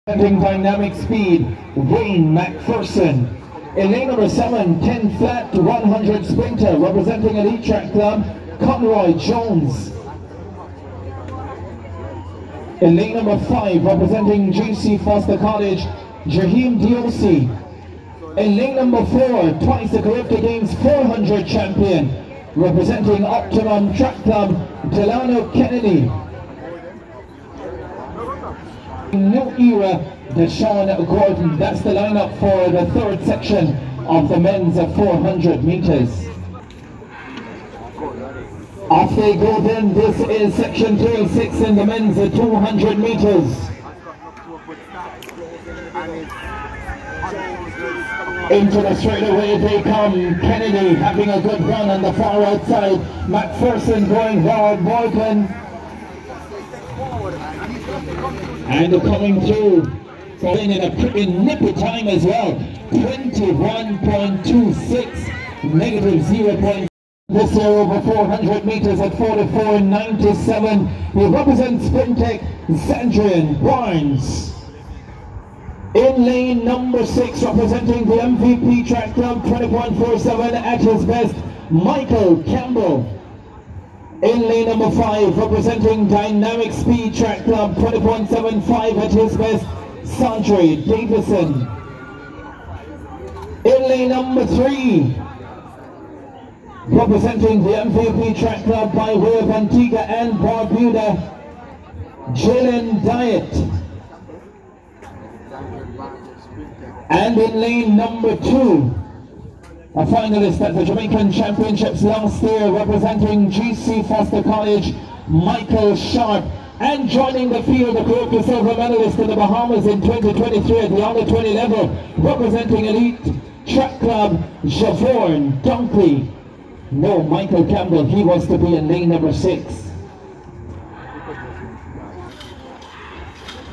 Dynamic speed, Wayne McPherson. In lane number 7, 10 flat to 100 sprinter, representing Elite Track Club, Conroy Jones. In lane number 5, representing GC Foster College, Jaheim Diosi. In lane number 4, twice the Caribbean Games 400 champion, representing Optimum Track Club, Delano Kennedy. New Era, Deshaun Gordon. That's the lineup for the third section of the men's 400 meters. Off they go then. This is section 36 in the men's 200 meters. Into the straightaway they come. Kennedy having a good run on the far outside. McPherson going forward. Morgan. And coming through, in a pretty nippy time as well, 21.26, negative 0. This year over 400 meters at 44.97. He represents Sprintec, Zandrian Barnes. In lane number 6, representing the MVP Track Club, 20.47 at his best, Michael Campbell. In lane number 5, representing Dynamic Speed Track Club, 20.75 at his best, Sandre Davison. In lane number 3, representing the MVP Track Club by way of Antigua and Barbuda, Jalen Diet. And in lane number 2, a finalist at the Jamaican Championships last year, representing GC Foster College, Michael Sharp. And joining the field, the Kuroka silver medalist in the Bahamas in 2023 at the under 20 level, representing Elite Track Club, Javon Dunkley. No, Michael Campbell, he was to be in lane number 6.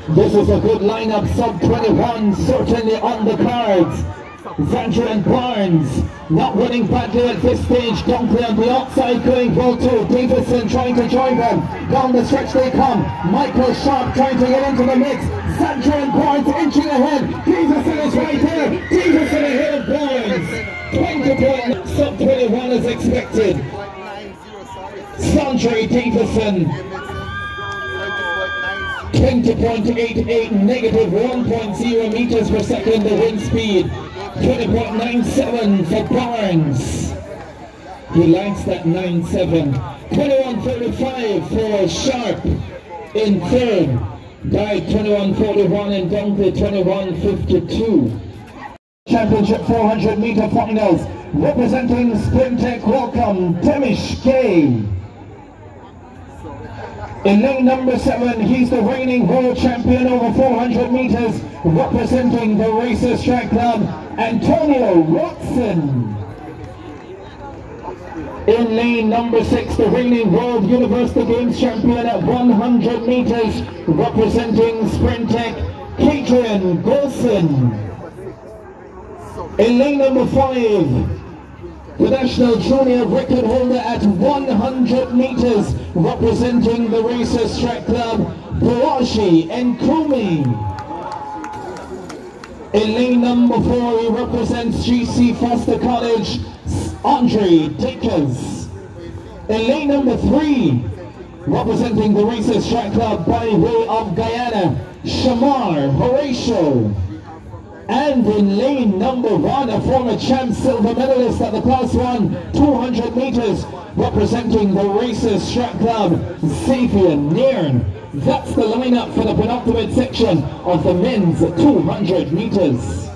This is a good lineup, sub 21, certainly on the cards. Zandrian Barnes not running badly at this stage. Dunkley on the outside going well too. Davison trying to join them. Down the stretch they come. Michael Sharp trying to get into the mix. Zandrian Barnes inching ahead. Davison is right there. Davison ahead of Barnes. 20 sub 21 as expected. Sandre Davison 20.88, negative 1.0 meters per second the wind speed. 20.97 for Barnes. He likes that 9.7. 21.35 for Sharp in third. Guy 21.41 and Dunkley 21.52. Championship 400 meter finals. Representing Sprintec, welcome Temish K. In lane number 7, he's the reigning world champion over 400 meters, representing the Racers Track Club, Antonio Watson. In lane number 6, the reigning World University Games champion at 100 meters, representing Sprintec, Kadrian Golson. In lane number 5, the National Junior record holder at 100 meters, representing the Racers Track Club, Boashi Nkumi. In lane number 4, he represents GC Foster College, Andre Dickers. In lane number 3, representing the Racers Track Club by way of Guyana, Shamar Horatio. And in lane number 1, a former champ silver medalist at the Class 1 200 meters, representing the Racers Track Club, Xavier Nairn. That's the lineup for the penultimate section of the men's 200 meters.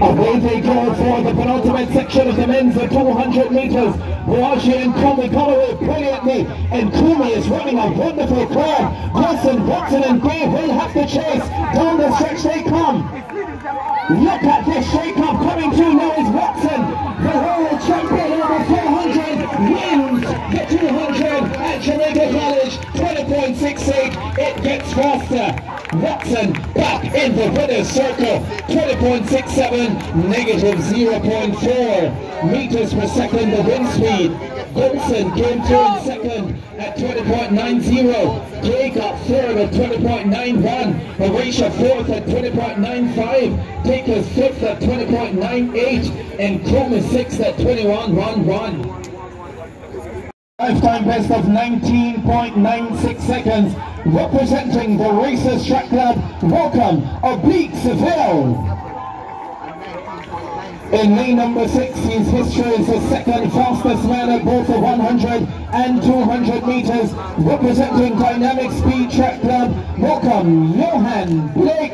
Away they go for the penultimate section of the men's 200 meters. Boashi Nkumi come away brilliantly, and Nkumi is running a wonderful clear. Wilson, Watson and Gray will have to chase. Down the stretch they come. Look at this shake-up coming through now is Watson. The world champion over 400 wins the 200 at Jamaica College. 20.68, it gets faster. Watson back in the winner's circle. 20.67, negative 0.4 meters per second the wind speed. Golson came through in second at 20.90. Jake got third at 20.91. Horatio fourth at 20.95. Takers fifth at 20.98. And Chroma sixth at 21.11. Lifetime best of 19.96 seconds. Representing the Racers Track Club, welcome Oblique Seville. In lane number 6, his history is the second fastest man at both the 100 and 200 meters. Representing Dynamic Speed Track Club, welcome Johan Blake.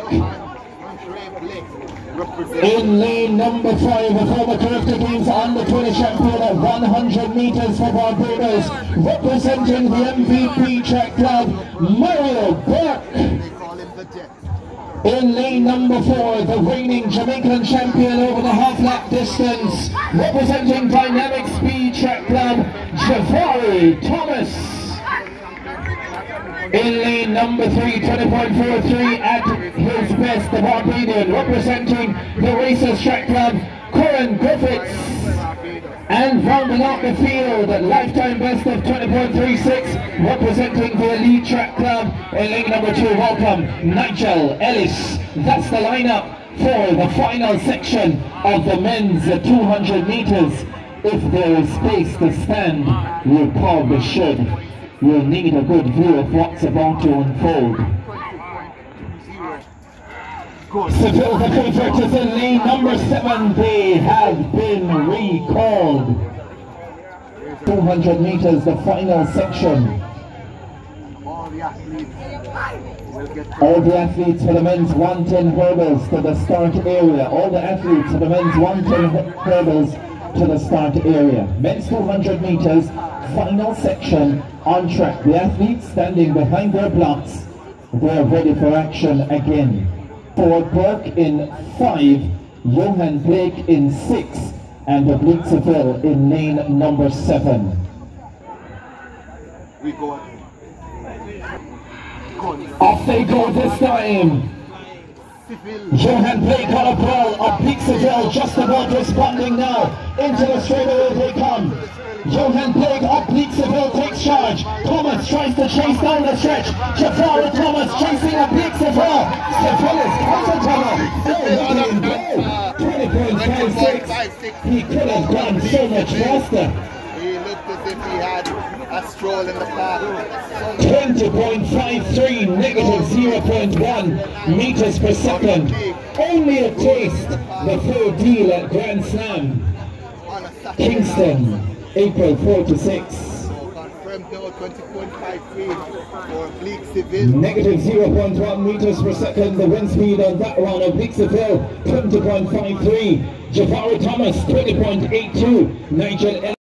In lane number 5, the former Carifta Games under 20 champion at 100 meters for Barbados. Representing the MVP Track Club, Mario Burke. In lane number 4, the reigning Jamaican champion over the half-lap distance, representing Dynamic Speed Track Club, Jafari Thomas. In lane number 3, 20.43 at his best, the Barbadian, representing the Racers Track Club, Corin Griffiths. And rounding out the field, lifetime best of 20.36, representing the Elite Track Club. In lane number 2, welcome Nigel Ellis. That's the lineup for the final section of the men's 200 meters. If there is space to stand, you probably should. You'll need a good view of what's about to unfold. Seville, the favourite, is in lane number 7. They have been recalled. 200 meters, the final section. All the athletes for the men's 110 hurdles to the start area. All the athletes for the men's 110 hurdles to the start area. Men's 200 meters, final section on track. The athletes standing behind their blocks. They're ready for action again. Ford Burke in 5, Johan Blake in 6, and Oblique Seville in lane number 7. We go. Off they go this time. Johan Blake on a ball. Oblique Seville just about responding now. Into the straightaway they come. Johan Blake, Oblique Seville takes charge. Thomas tries to chase down the stretch. Jafari Thomas chasing Oblique Seville. Seville is counter tunnel. 20.56. He could have gone so much faster. He looked as if he had a stroll in the park. 20.53, negative 0.1 meters per second. Only a taste. The full deal at Grand Slam. Kingston. April 4 to 6. Confirmed now 20.53 for Oblique Seville. Negative 0.1 meters per second. The wind speed on that one. Oblique Seville 20.53. Jafari Thomas 20.82. Nigel Ellis